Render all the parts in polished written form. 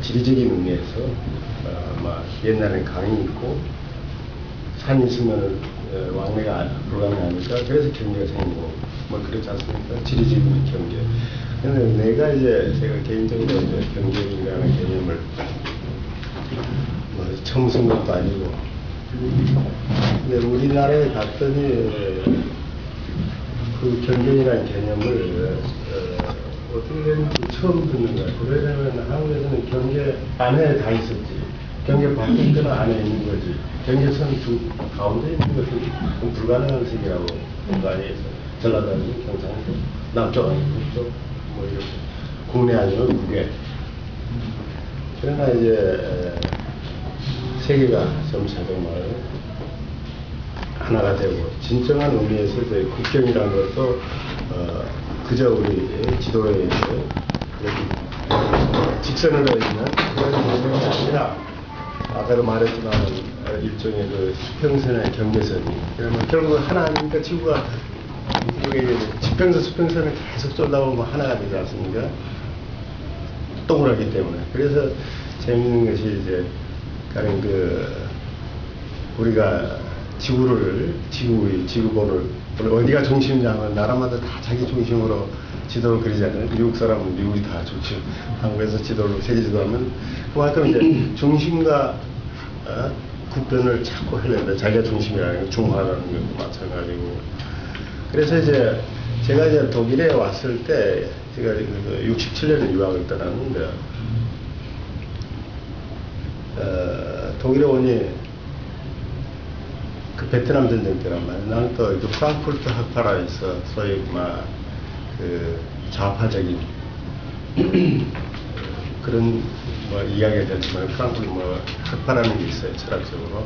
지리적인 의미에서 옛날엔 강이 있고 산이 있으면 왕래가 불가능하니까 그래서 경계가 생기고 뭐 그렇지 않습니까? 지리적인 경계. 근데 내가 이제 제가 개인적으로 이제 경계라는 개념을 처음 쓴 것도 아니고, 근데 우리나라에 갔더니 그 경계라는 개념을 어떻게 됐는지 처음 듣는 거야. 왜냐면 한국에서는 경계 안에 다 있었지. 경계 밖에 있거나 안에 있는 거지. 경계선 가운데 있는 것은 불가능한 세계라고 많이 해서 전라도는 경상도, 남쪽 아니면 북쪽, 뭐 이렇게 국내 아니면 국외. 그러나 이제 세계가 점차 정말 하나가 되고 진정한 의미에서 이제 국경이라는 것도 그저 우리 지도에 이렇게 직선으로 있는 그런 개념이 아니라 아까도 말했지만 일종의 그 수평선의 경계선이 그러면 결국 하나 아니니까 지구가 지평선 수평선을 계속 쫓아오면 하나가 되지 않습니까? 동그랗기 때문에. 그래서 재밌는 것이 이제 가령 우리가 지구본을 어디가 중심이냐 하면 나라마다 다 자기 중심으로 지도를 그리잖아요. 미국 사람은 미국이 다 중심, 한국에서 지도를 세계 지도하면 그만큼 이제 중심과 국변을 찾고 하려는데 자기가 중심이라는 거, 중화라는 것도 마찬가지고. 그래서 이제 제가 이제 독일에 왔을 때 제가 67년에 유학을 떠났는데 독일에 오니 그 베트남 전쟁 때란 말이에요. 나는 또 그 프랑크푸르트 학파라에서 소위 그 좌파적인 그런 이야기가 됐지만 프랑크푸르트 학파라는 게 있어요. 철학적으로.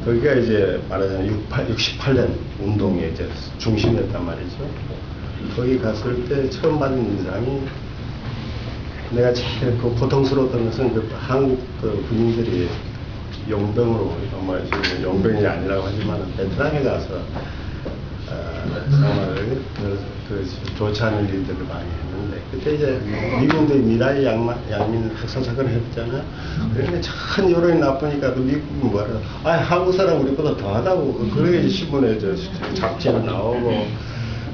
거기가 이제 말하자면 68년 운동의 이제 중심이었단 말이죠. 거기 갔을 때 처음 받은 인상이 내가 제일 고통스러웠던 것은 한국 군인들이 용병으로, 지금 용병이 아니라고 하지만 베트남에 가서 정말 좋지 않은 일들을 많이 했는데, 그때 이제 미국도 미라이 양민 학살 사건을 했잖아요. 그런데 참 여론이 나쁘니까 미국이 뭐라, 한국 사람 우리보다 더하다고 그러게 신문에 잡지에 나오고.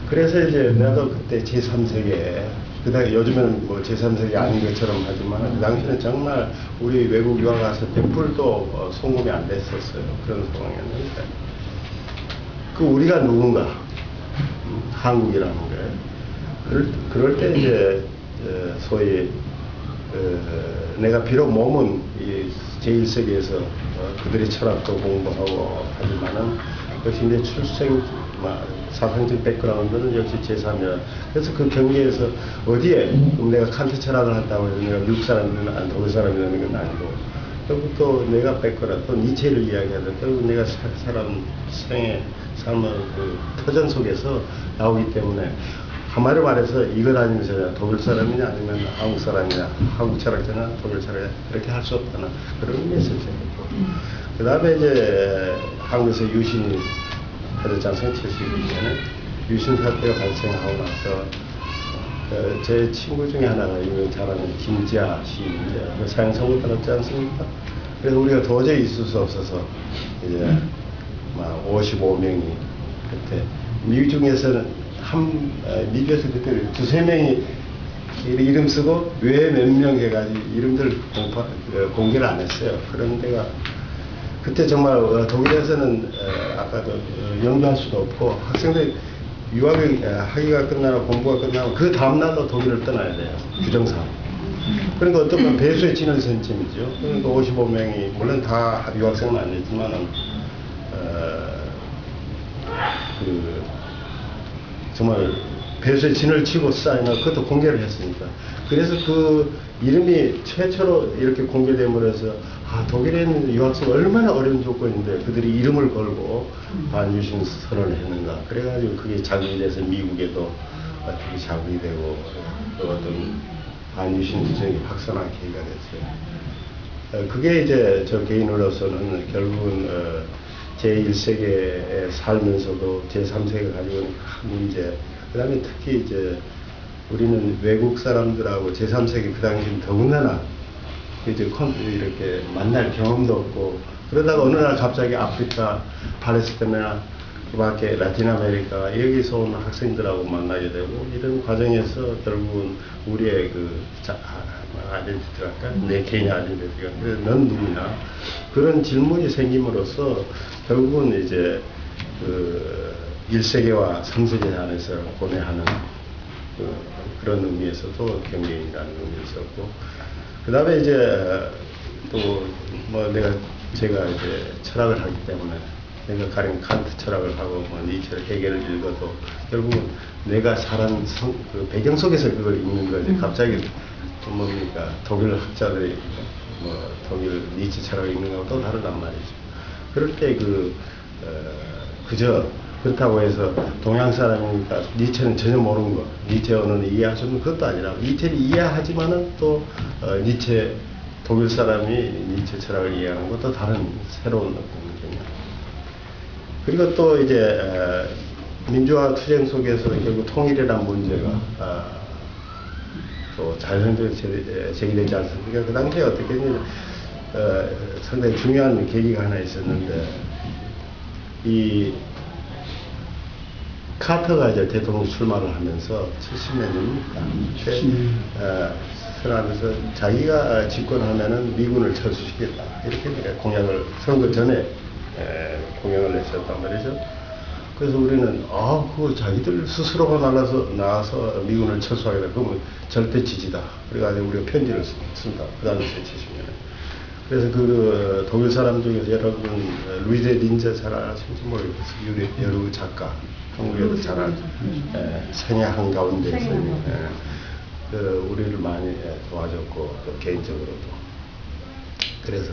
그래서 이제 나도 그때 제3세계, 그다음에 요즘은 제3세계 아닌 것처럼 하지만 그 당시에는 정말 우리 외국 유학 가서 100불도 송금이 안 됐었어요. 그런 상황이었는데 우리가 누군가, 한국이라는 거예요. 그럴 때 이제 소위 내가 비록 몸은 이 제1세기에서 그들의 철학도 공부하고 하지만은 역시 이제 사상적 백그라운드는 역시 제3이라. 그래서 그 경계에서 어디에 내가 칸트 철학을 한다고 해서 내가 미국 사람이나 독일 사람이라는 건 아니고, 결국 또 내가 백그라운드, 또 니체를 이야기하든 결국 내가 사람 생의 삶의 그 터전 속에서 나오기 때문에 한마디로 말해서 이것 아니면서 독일 사람이냐 아니면 한국 사람이냐, 한국 철학자나 독일 철학자 그렇게 할 수 없다는 그런 메시지입니다. 그 다음에 이제 한국에서 유신이 하셨지 않습니까? 72년에 유신 사태가 발생하고 나서 제 친구 중에 하나가 잘하는 김지아 시인인데 사형 선고 받았지 않습니까? 그래서 우리가 도저히 있을 수 없어서 이제 55명이 그때 미국 중에서는 미국에서 그때 두세 명이 이름 쓰고 외에 몇 명 해가지고 이름들 공개를 안 했어요. 그런 데가 그때 정말 독일에서는 아까도 연구할 수도 없고 학생들이 유학이 학위가 끝나고 공부가 끝나고 그 다음날로 독일을 떠나야 돼요. 규정상. 그러니까 어떤 건 배수의 진을 선 셈이죠. 그러니까 55명이 물론 다 유학생은 아니지만은 정말 배수의 진을 치고 쌓이는 그것도 공개를 했으니까. 그래서 그 이름이 최초로 이렇게 공개됨으로써 독일에 있는 유학생 얼마나 어려운 조건인데 그들이 이름을 걸고 반유신 선언을 했는가. 그래가지고 그게 자극이 돼서 미국에도 어떻게 자극이 되고 또 어떤 반유신 투쟁이 확산한 계기가 됐어요. 그게 이제 저 개인으로서는 결국은 제1세계에 살면서도 제3세계가 가지고 있는 큰 문제, 그 다음에 특히 이제 우리는 외국 사람들하고 제3세계 그 당시엔 더군다나 이제 이렇게 만날 경험도 없고 그러다가 어느 날 갑자기 아프리카, 팔레스타인이나 그 밖에 라틴 아메리카 여기서 온 학생들하고 만나게 되고 이런 과정에서 결국은 우리의 아이덴티티랄까? 내 개인 아이덴티티가 넌 누구냐? 그런 질문이 생김으로써 결국은 이제 그 1세계와 3세계 안에서 고뇌하는 그런 의미에서도 경쟁이라는 의미가 있었고 그 다음에 이제 또 뭐 제가 이제 철학을 하기 때문에 내가 가령 칸트 철학을 하고 뭐 니체를 해결을 읽어도 결국은 내가 살은 그 배경 속에서 그걸 읽는 거지. 갑자기 뭡니까 독일 학자들이 뭐 독일 니체 철학을 읽는 거하고 또 다르단 말이죠. 그럴 때 그저 그렇다고 해서 동양 사람이니까 니체는 전혀 모르는 거, 니체 언어는 이해할 수 없는 그것도 아니라 니체를 이해하지만은 또 니체 독일 사람이 니체 철학을 이해하는 것도 다른 새로운 부분이거든요. 그리고 또 이제 민주화 투쟁 속에서 결국 통일이라는 문제가 또 자연스럽게 제기되지 않습니까? 그 당시에 어떻게 했냐면 상당히 중요한 계기가 하나 있었는데 이 카터가 이제 대통령 출마를 하면서 70년입니까? 선언하면서 자기가 집권하면은 미군을 철수시키겠다 이렇게 공약을 선거 전에 공약을 냈었단 말이죠. 그래서 우리는 그거 자기들 스스로가 나와서 미군을 철수하겠다. 그러면 절대 지지다. 그래가지고 우리가 편지를 쓴다. 그 당시에 70년에. 그래서 그 독일 사람 중에서 여러분 루이제 린제 잘 아시는지 모르겠어요. 여러 작가 한국에도 잘 알죠. 생애 한가운데에서 우리를 많이 도와줬고 또 개인적으로도. 그래서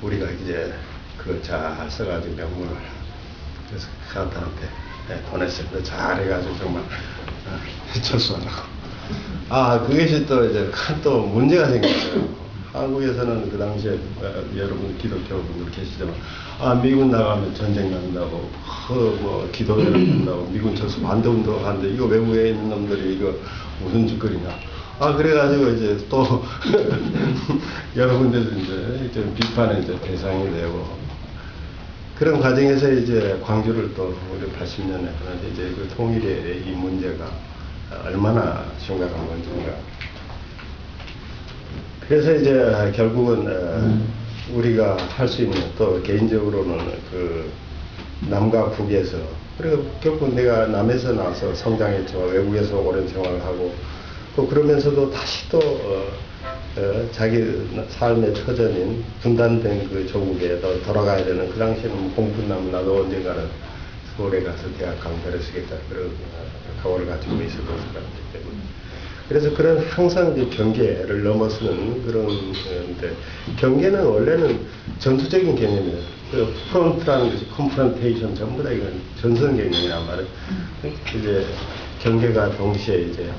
우리가 이제 그걸 잘 써가지고 명문을 그래서 카한테 보냈어요. 잘해가지고 정말 철수하라고. 그것이 또 이제 큰 또 문제가 생겼어요. 한국에서는 그 당시에 여러분 기독교 분들 계시지만 미군 나가면 전쟁 난다고 뭐 기도회를 한다고 미군 철수 반대 운동하는데 이거 외국에 있는 놈들이 이거 무슨 짓거리냐. 그래가지고 이제 또 여러분들도 이제 비판의 이제 대상이 되고 그런 과정에서 이제 광주를 또 우리 80년에 하는데 이제 그 통일의 이 문제가 얼마나 심각한 건지가. 그래서 이제 결국은 우리가 할 수 있는 또 개인적으로는 그 남과 북에서 그리고 결국 내가 남에서 나서 성장했지만 외국에서 오랜 생활을 하고 또 그러면서도 다시 또 자기 삶의 터전인 분단된 그 조국에 돌아가야 되는 그 당시에는 공부나면 나도 언젠가는 서울에 가서 대학 강사를 쓰겠다 그런 각오를 가지고 있었던 사람이기 때문에 그래서 그런 항상 이제 경계를 넘어서는 그런 건데 경계는 원래는 전투적인 개념이에요. 그 프론트라는 것이 컨프런테이션 전부 다 이건 전선 개념이란 말이에요. 이제 경계가 동시에 이제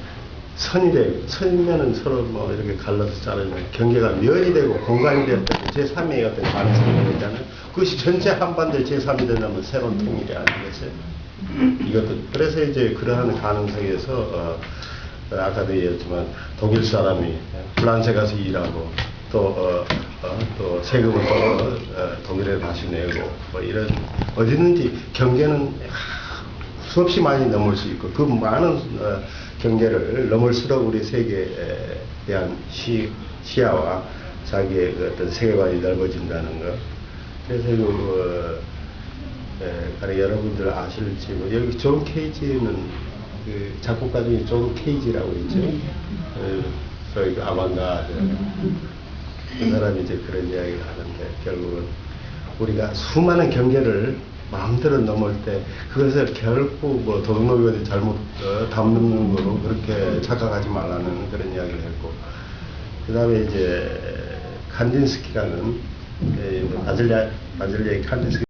선이 되고 선이면은 서로 뭐 이렇게 갈라서 자르면 경계가 면이 되고 공간이 되었던 제3의 어떤 가능성이 되잖아요. 그것이 전체 한반도의 제3이 된다면 새로운 통일이 아니겠어요? 이것도 그래서 이제 그러한 가능성에서 아까도 얘기했지만 독일 사람이 프랑스에 가서 일하고 또 세금을 독일에 다시 내고 뭐 이런 어디든지 경계는 수없이 많이 넘을 수 있고 그 많은 경계를 넘을수록 우리 세계에 대한 시야와 자기의 그 어떤 세계관이 넓어진다는 것. 그래서 여러분들 아실지 여기 존 케이지는 그 작곡가 중에 존 케이지라고 있죠. 저희 그 아방가드 그 사람이 이제 그런 이야기를 하는데 결국은 우리가 수많은 경계를 마음대로 넘을 때 그것을 결코 뭐 도둑놈이 잘못 담는 거로 그렇게 착각하지 말라는 그런 이야기를 했고 그 다음에 이제 칸딘스키라는 바질리아의 칸딘스키